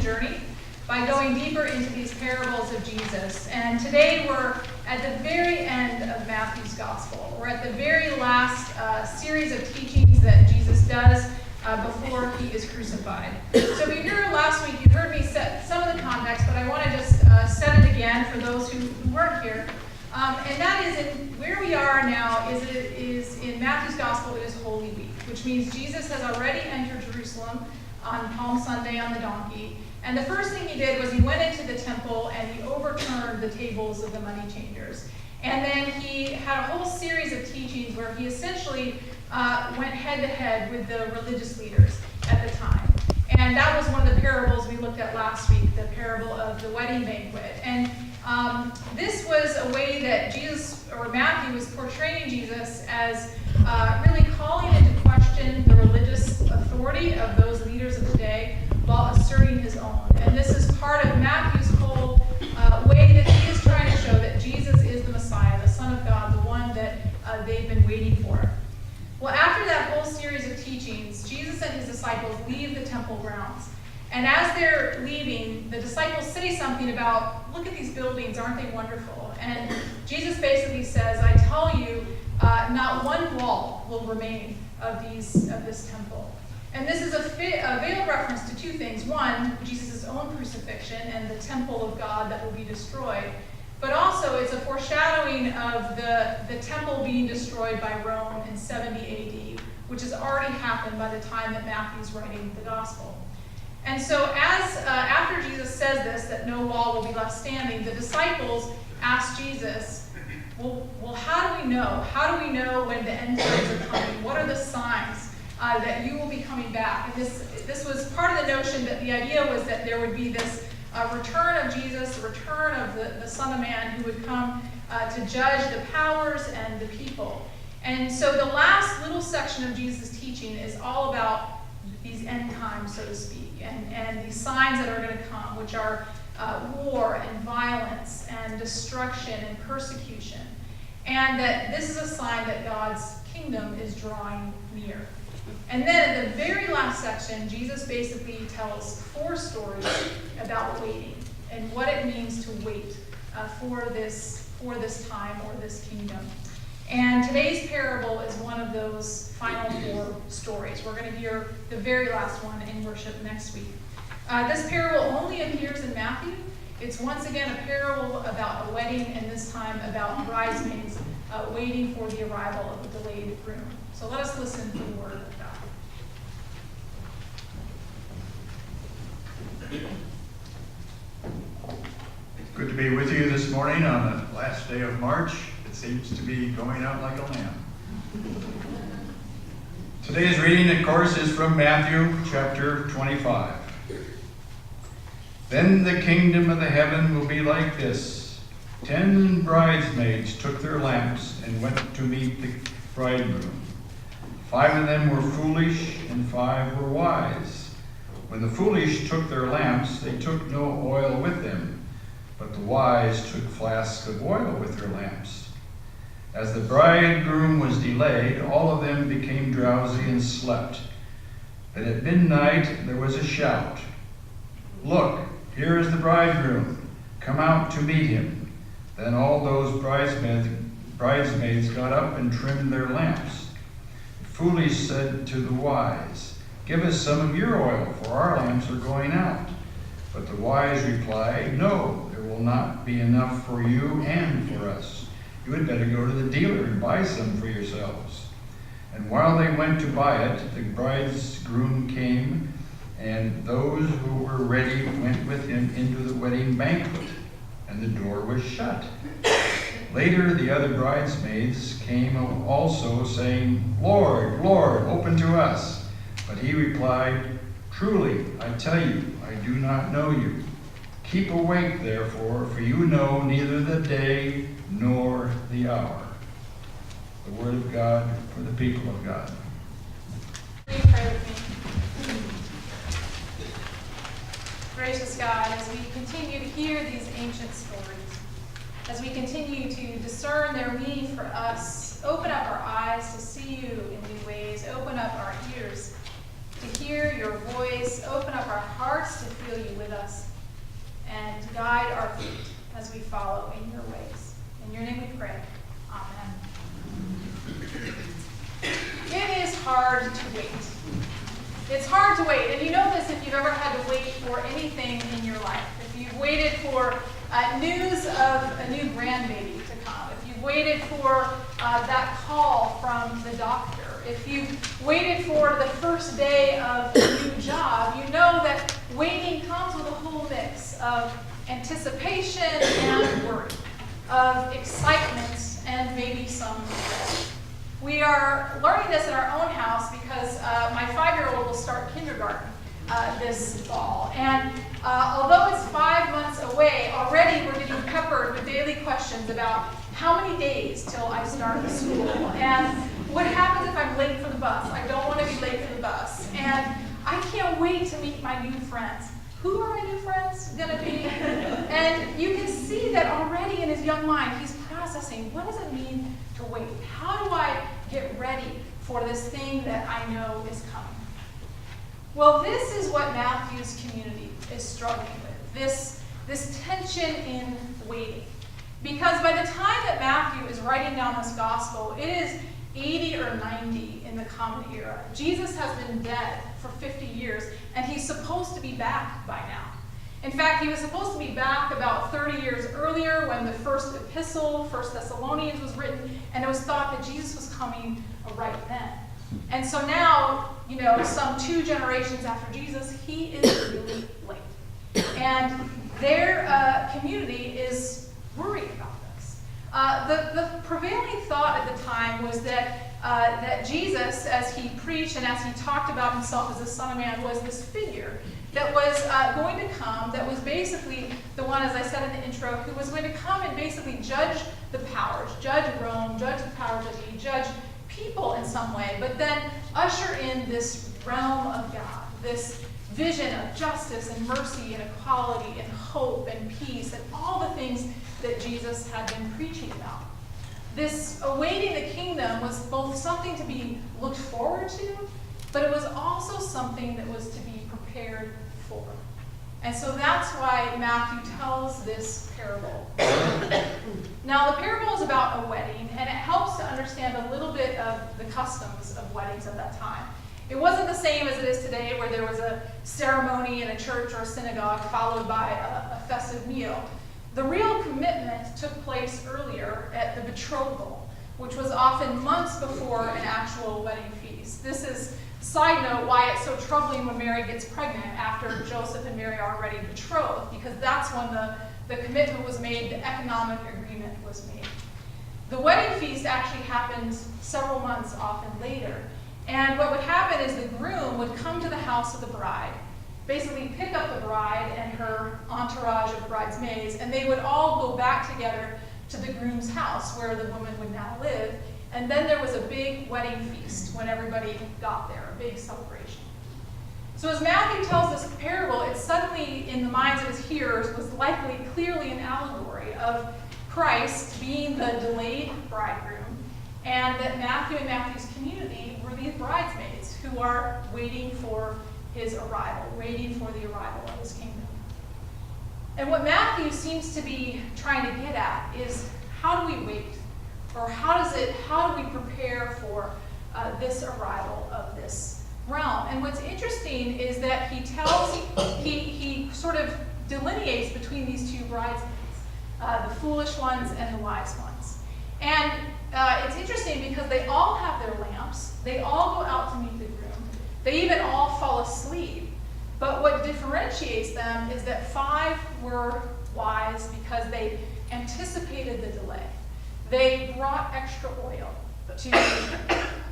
journey by going deeper into these parables of Jesus. And today we're at the very end of Matthew's Gospel. We're at the very last series of teachings that Jesus does before he is crucified. So if you heard last week, you heard me set some of the context, but I want to just set it again for those who weren't here. And that is where we are now is in Matthew's Gospel. It is Holy Week, which means Jesus has already entered Jerusalem on Palm Sunday on the donkey. And the first thing he did was he went into the temple and he overturned the tables of the money changers. And then he had a whole series of teachings where he essentially went head to head with the religious leaders at the time. And that was one of the parables we looked at last week, the parable of the wedding banquet. And this was a way that Jesus, or Matthew, was portraying Jesus as really calling into question the religious authority of those leaders of the day while asserting his own. And this is part of Matthew's whole way that he is trying to show that Jesus is the Messiah, the Son of God, the one that they've been waiting for. Well, after that whole series of teachings, Jesus and his disciples leave the temple grounds. And as they're leaving, the disciples say something about, look at these buildings, aren't they wonderful? And Jesus basically says, I tell you, not one wall will remain of this temple. And this is a veiled reference to two things. One, Jesus' own crucifixion and the temple of God that will be destroyed. But also it's a foreshadowing of the temple being destroyed by Rome in 70 AD, which has already happened by the time that Matthew's writing the gospel. And so after Jesus says this, that no wall will be left standing, the disciples ask Jesus, well, how do we know? How do we know when the end times are coming? What are the signs that you will be coming back? And this was part of the notion that the idea was that there would be this return of Jesus, the return of the Son of Man who would come to judge the powers and the people. And so the last little section of Jesus' teaching is all about these end times, so to speak, and these signs that are going to come, which are war and violence and destruction and persecution. And that this is a sign that God's kingdom is drawing near. And then at the very last section, Jesus basically tells 4 stories about waiting and what it means to wait for this time or this kingdom. And today's parable is one of those final 4 stories. We're going to hear the very last one in worship next week. This parable only appears in Matthew. It's once again a parable about a wedding, and this time about bridesmaids waiting for the arrival of a delayed groom. So let us listen to the word of God. Good to be with you this morning on the last day of March. It seems to be going out like a lamb. Today's reading, of course, is from Matthew chapter 25. Then the kingdom of the heaven will be like this. 10 bridesmaids took their lamps and went to meet the bridegroom. 5 of them were foolish and 5 were wise. When the foolish took their lamps, they took no oil with them, but the wise took flasks of oil with their lamps. As the bridegroom was delayed, all of them became drowsy and slept. But at midnight there was a shout, "Look, here is the bridegroom. Come out to meet him." Then all those bridesmaids got up and trimmed their lamps. The foolish said to the wise, "Give us some of your oil, for our lamps are going out." But the wise replied, "No, there will not be enough for you and for us. You had better go to the dealer and buy some for yourselves." And while they went to buy it, the bridegroom came, and those who were ready went with him into the wedding banquet, and the door was shut. Later the other bridesmaids came also, saying, "Lord, Lord, open to us." But he replied, "Truly, I tell you, I do not know you. Keep awake, therefore, for you know neither the day nor the hour." The word of God for the people of God. Will you pray with me? Gracious God, as we continue to hear these ancient stories, as we continue to discern their meaning for us, open up our eyes to see you in new ways, open up our ears to hear your voice grace, open up our hearts to feel you with us, and guide our feet as we follow in your ways. In your name we pray. Amen. It is hard to wait. It's hard to wait. And you know this if you've ever had to wait for anything in your life. If you've waited for news of a new grandbaby to come. If you've waited for that call from the doctor. If you've waited for the first day of a new job, you know that waiting comes with a whole mix of anticipation and worry, of excitement and maybe some regret. We are learning this in our own house because my 5-year-old will start kindergarten this fall. And although it's 5 months away, already we're getting peppered with daily questions about how many days till I start school. And what happens if I'm late for the bus? I don't want to be late for the bus. And I can't wait to meet my new friends. Who are my new friends going to be? And you can see that already in his young mind, he's processing, what does it mean to wait? How do I get ready for this thing that I know is coming? Well, this is what Matthew's community is struggling with, this tension in waiting. Because by the time that Matthew is writing down this gospel, it is 80 or 90 in the Common Era. Jesus has been dead for 50 years, and he's supposed to be back by now. In fact, he was supposed to be back about 30 years earlier when the first epistle, 1 Thessalonians, was written, and it was thought that Jesus was coming right then. And so now, some 2 generations after Jesus, he is really late. And their community is worried about this. The prevailing thought at the time was that Jesus, as he preached and as he talked about himself as the Son of Man, was this figure that was going to come, that was basically the one, as I said in the intro, who was going to come and basically judge the powers, judge Rome, judge the powers that be, judge people in some way, but then usher in this realm of God, this vision of justice and mercy and equality and hope and peace and all the things that Jesus had been preaching about. This awaiting the kingdom was both something to be looked forward to, but it was also something that was to be prepared for. And so that's why Matthew tells this parable. Now, the parable is about a wedding, and it helps to understand a little bit of the customs of weddings at that time. It wasn't the same as it is today, where there was a ceremony in a church or a synagogue followed by a festive meal. The real commitment took place earlier at the betrothal, which was often months before an actual wedding feast. This is, side note, why it's so troubling when Mary gets pregnant after Joseph and Mary are already betrothed, because that's when the commitment was made, the economic agreement was made. The wedding feast actually happened several months often later. And what would happen is the groom would come to the house of the bride, basically pick up the bride and her entourage of bridesmaids, and they would all go back together to the groom's house where the woman would now live. And then there was a big wedding feast when everybody got there, a big celebration. So as Matthew tells this parable, it suddenly, in the minds of his hearers, was likely clearly an allegory of Christ being the delayed bridegroom, and that Matthew and Matthew's community were these bridesmaids who are waiting for his arrival, waiting for the arrival of his kingdom. And what Matthew seems to be trying to get at is, how do we wait? Or how do we prepare for this arrival of this realm? And what's interesting is that he sort of delineates between these 2 bridesmaids, the foolish ones and the wise ones. And it's interesting because they all have their lamps. They all go out to meet the groom. They even all fall asleep. But what differentiates them is that 5 were wise because they anticipated the delay. They brought extra oil to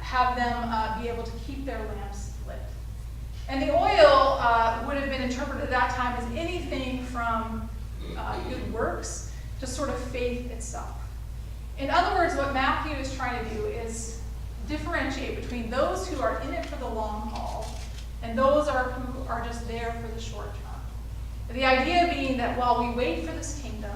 have them be able to keep their lamps lit. And the oil would have been interpreted at that time as anything from good works to sort of faith itself. In other words, what Matthew is trying to do is differentiate between those who are in it for the long haul and those who are just there for the short term. The idea being that while we wait for this kingdom,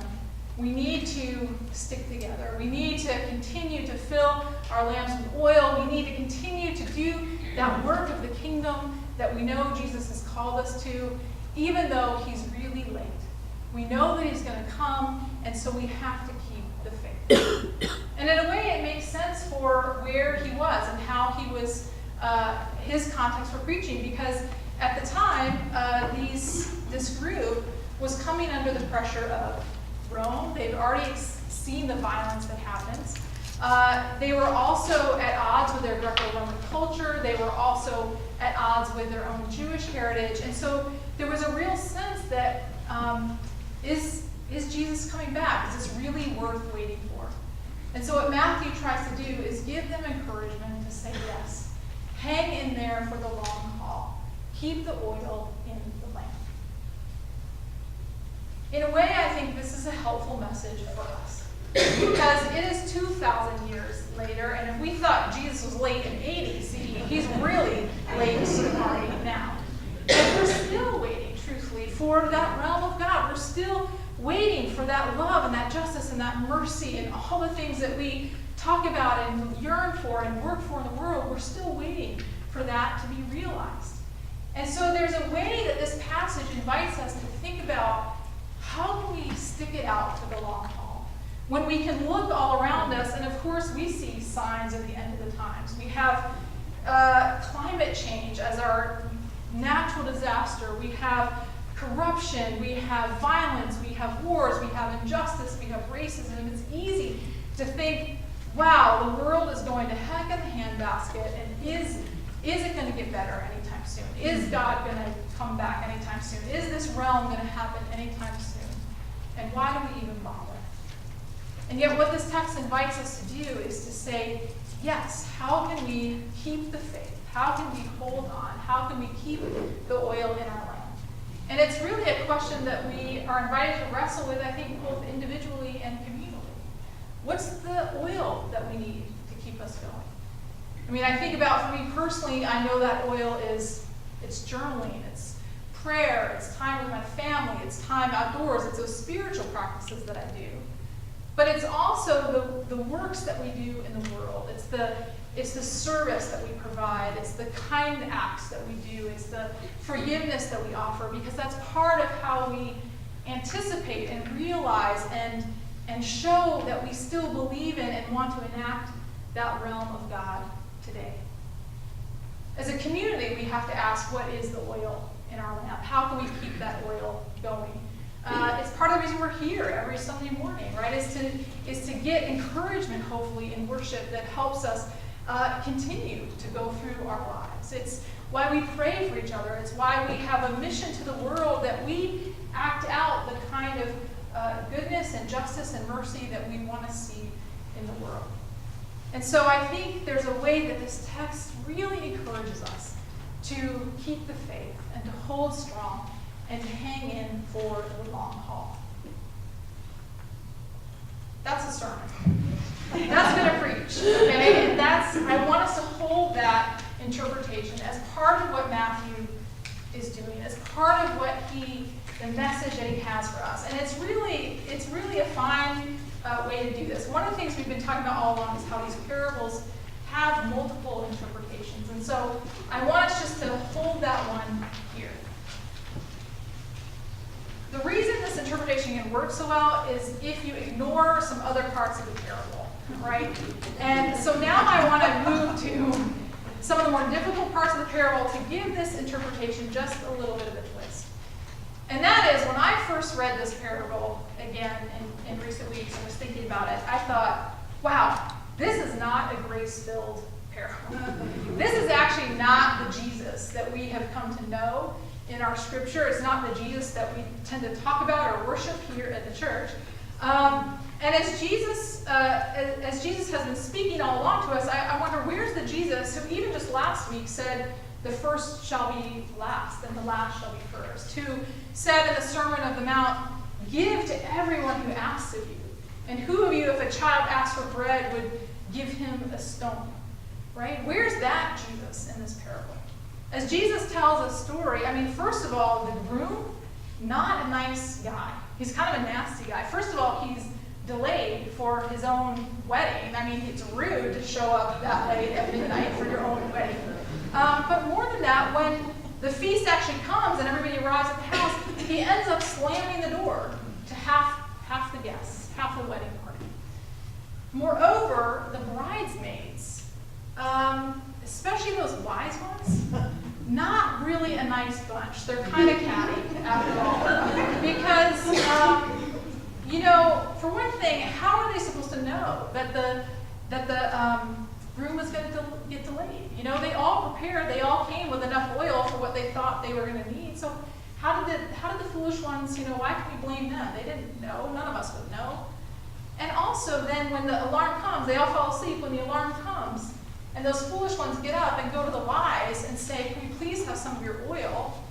we need to stick together. We need to continue to fill our lamps with oil. We need to continue to do that work of the kingdom kingdom that we know Jesus has called us to, even though he's really late. We know that he's going to come, and so we have to keep the faith. And in a way, it makes sense for where he was and how he was, his context for preaching, because at the time, this group was coming under the pressure of Rome. They'd already seen the violence that happens. They were also at odds with their Greco-Roman culture. They were also at odds with their own Jewish heritage. And so there was a real sense that, is Jesus coming back? Is this really worth waiting for? And so what Matthew tries to do is give them encouragement to say yes. Hang in there for the long haul. Keep the oil in the lamp. In a way, I think this is a helpful message for us. Because it is 2,000 years later, and if we thought Jesus was late in 80 CE, he's really late to the party now. But we're still waiting, truthfully, for that realm of God. We're still waiting for that love and that justice and that mercy and all the things that we talk about and yearn for and work for in the world. We're still waiting for that to be realized. And so there's a way that this passage invites us to think about, how can we stick it out to the long haul? When we can look all around us, and of course we see signs of the end of the times. We have climate change as our natural disaster. We have corruption. We have violence. We have wars. We have injustice. We have racism. And it's easy to think, wow, the world is going to heck in the handbasket, and is it going to get better anytime soon? Is God going to come back anytime soon? Is this realm going to happen anytime soon? And why do we even bother? And yet what this text invites us to do is to say, yes, how can we keep the faith? How can we hold on? How can we keep the oil in our lamp? And it's really a question that we are invited to wrestle with, I think, both individually and communally. What's the oil that we need to keep us going? I mean, I think about, for me personally, I know that oil it's journaling, it's prayer, it's time with my family, it's time outdoors, it's those spiritual practices that I do. But it's also the works that we do in the world. It's the service that we provide. It's the kind acts that we do. It's the forgiveness that we offer, because that's part of how we anticipate and realize and show that we still believe in and want to enact that realm of God today. As a community, we have to ask, what is the oil in our lamp? How can we keep that oil going? It's part of the reason we're here every Sunday morning, right? Is to get encouragement, hopefully, in worship that helps us continue to go through our lives. It's why we pray for each other. It's why we have a mission to the world, that we act out the kind of goodness and justice and mercy that we want to see in the world. And so I think there's a way that this text really encourages us to keep the faith and to hold strong and to hang in for the long haul. That's a sermon. That's going to preach. Okay? And I want us to hold that interpretation as part of what Matthew is doing, as part of the message that he has for us. And it's really a fine way to do this. One of the things we've been talking about all along is how these parables have multiple interpretations. And so I want us just to hold that one here. The reason this interpretation can work so well is if you ignore some other parts of the parable, right? And so now I want to move to some of the more difficult parts of the parable to give this interpretation just a little bit of a twist. And that is, when I first read this parable again in recent weeks and was thinking about it, I thought, wow, this is not a grace-filled parable. This is actually not the Jesus that we have come to know in our scripture. It's not the Jesus that we tend to talk about or worship here at the church. And as Jesus has been speaking all along to us, I wonder, where's the Jesus who even just last week said, the first shall be last and the last shall be first, who said in the Sermon on the Mount, give to everyone who asks of you. And who of you, if a child asks for bread, would give him a stone? Right? Where's that Jesus in this parable? As Jesus tells a story, I mean, first of all, the groom, not a nice guy. He's kind of a nasty guy. First of all, he's delayed for his own wedding. I mean, it's rude to show up that late at midnight for your own wedding. But more than that, when the feast actually comes and everybody arrives at the house, he ends up slamming the door to half the guests, half the wedding party. Moreover, the bridesmaids, especially those wise ones, not really a nice bunch. They're kind of catty, after all. Because, for one thing, how are they supposed to know that the groom was going to get delayed? They all prepared. They all came with enough oil for what they thought they were going to need. So how did the foolish ones, why can we blame them? They didn't know. None of us would know. And also then when the alarm comes, they all fall asleep when the alarm comes. And those foolish ones get up and go to the wise and say, can we please have some of your oil?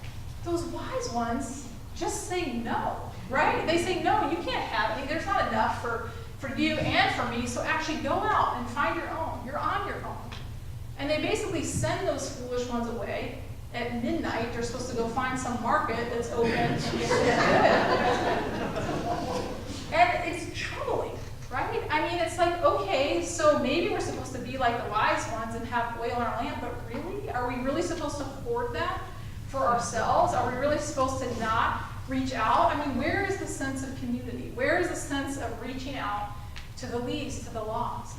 Those wise ones just say no, right? They say, no, you can't have any. There's not enough for you and for me, so actually go out and find your own. You're on your own. And they basically send those foolish ones away. At midnight, they're supposed to go find some market that's open and get And it's troubling, right? I mean, it's like, okay, so maybe we're supposed to be like the wise ones and have oil in our lamp, but really? Are we really supposed to hoard that for ourselves? Are we really supposed to not reach out? I mean, where is the sense of community? Where is the sense of reaching out to the least, to the lost?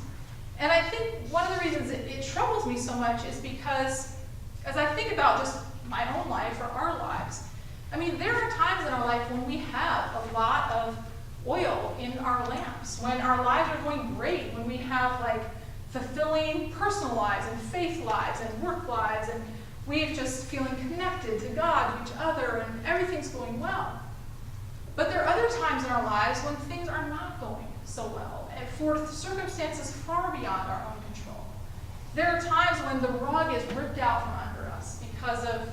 And I think one of the reasons it troubles me so much is because as I think about just my own life or our lives, I mean, there are times in our life when we have a lot of oil in our lamps, when our lives are going great, when we have like fulfilling personal lives and faith lives and work lives, and we're just feeling connected to God, to each other, and everything's going well. But there are other times in our lives when things are not going so well, and for circumstances far beyond our own control. There are times when the rug is ripped out from under us because of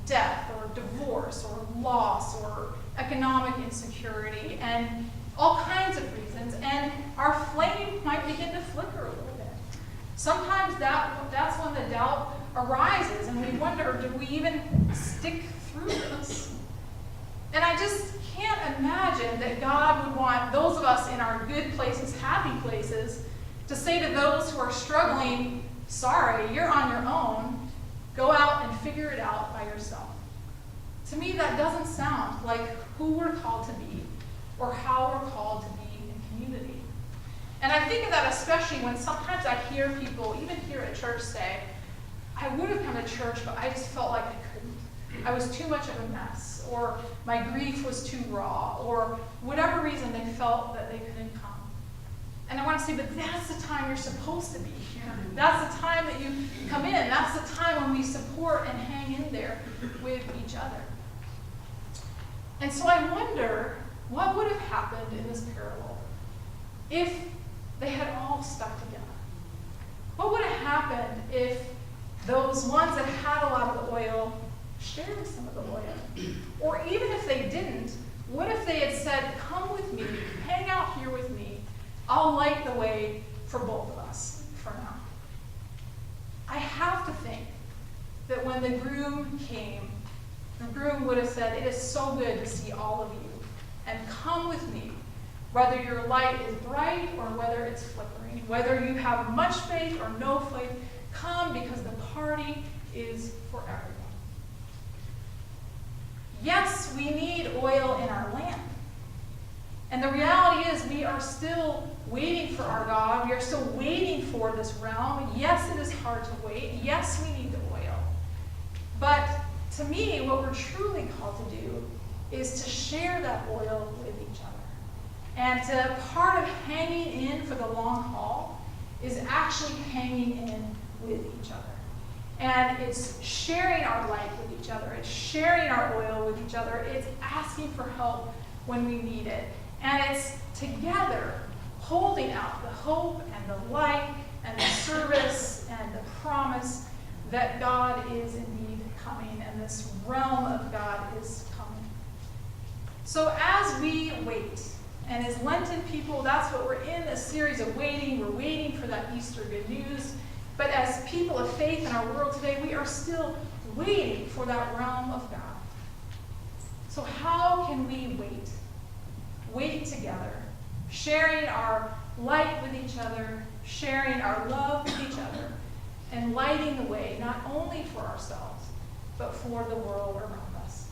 death or divorce or loss or economic insecurity and all kinds of reasons, and our flame might begin to flicker a little bit. Sometimes that's when the doubt arises and we wonder, do we even stick through this? And I just can't imagine that God would want those of us in our good places, happy places, to say to those who are struggling, sorry, you're on your own, go out and figure it out by yourself. To me, that doesn't sound like who we're called to be or how we're called to be in community. And I think of that especially when sometimes I hear people, even here at church, say, I would have come to church, but I just felt like I couldn't. I was too much of a mess, or my grief was too raw, or whatever reason they felt that they couldn't come. And I want to say, but that's the time you're supposed to be here. That's the time that you come in. That's the time when we support and hang in there with each other. And so I wonder, what would have happened in this parable if they had all stuck together? What would have happened if those ones that had a lot of the oil shared some of the oil? Or even if they didn't, what if they had said, come with me, hang out here with me, I'll light the way for both of us for now. I have to think that when the groom came, the groom would have said, it is so good to see all of you, and come with me, whether your light is bright or whether it's flickering, whether you have much faith or no faith, come because the party is for everyone. Yes, we need oil in our lamp. And the reality is we are still waiting for our God. We are still waiting for this realm. Yes, it is hard to wait. Yes, we need the oil. But to me, what we're truly called to do is to share that oil with each other. And part of hanging in for the long haul is actually hanging in with each other. And it's sharing our light with each other. It's sharing our oil with each other. It's asking for help when we need it. And it's together holding out the hope and the light and the service and the promise that God is indeed coming and this realm of God is coming. So as we wait, and as Lenten people, that's what we're in, a series of waiting. We're waiting for that Easter good news. But as people of faith in our world today, we are still waiting for that realm of God. So how can we wait? Wait together, sharing our light with each other, sharing our love with each other, and lighting the way not only for ourselves, but for the world around us.